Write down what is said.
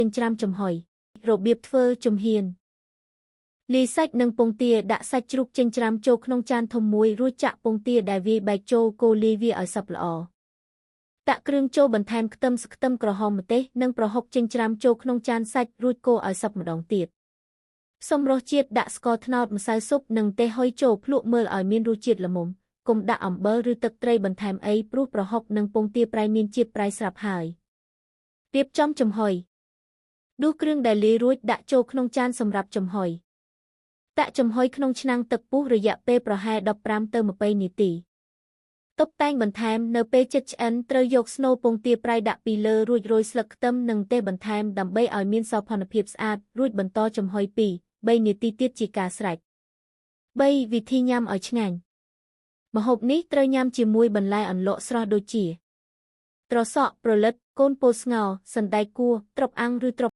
ចិញ្ច្រាំចំហុយរបៀបធ្វើជំហានលាយសាច់និងពងទាដាក់សាច់ជ្រូកចិញ្ច្រាំចូលក្នុងចានធំមួយរួចចាក់ពងទាដែលវាយបែកចូលកូរលាយវាឲ្យសព្វល្អតាក់គ្រឿងចូលបន្ថែមខ្ទឹមខ្ទឹមក្រហមម្ទេសនិងប្រហុកចិញ្ច្រាំចូលក្នុងចានសាច់រួចកូរឲ្យសព្វម្ដងទៀតផ្សំរសជាតិដាក់ស្ករត្នោតម្សៅស៊ុបនិងទេហុយចូលភ្លក់មើលឲ្យមានរសជាតិល្មមកុំដាក់អំបិលឬទឹកត្រីបន្ថែមអីព្រោះប្រហុកនិងពងទាប្រៃមានជាតិប្រៃស្រាប់ហើយរៀបចំចំហុយដួសគ្រឿងដែលលាយរួចដាក់ចូលក្នុងចានសម្រាប់ចំហុយតាក់ចំហុយក្នុងឆ្នាំងទឹកពុះរយៈពេលប្រហែល15ទៅ20នាទីតុបតែងបន្ថែមនៅពេលជិតឆ្អិនត្រូវយកស្នូលពងទាប្រៃដាក់ពីលើរួចរោយស្លឹកខ្ទឹមនិងទេសបន្ថែមដើម្បីឲ្យមានសោភ័ណភាពស្អាតរួចបន្តចំហុយ2-3នាទីទៀតជាការស្រេច3វិធីញ៉ាំឲ្យឆ្ងាញ់ម្ហូបនេះត្រូវញ៉ាំជាមួយបន្លែអន្លក់ស្រស់ដូចជាត្រសក់ប្រលិតកូនពោតស្ងោរសណ្តែកគួរត្រប់អាំងឬត្រប់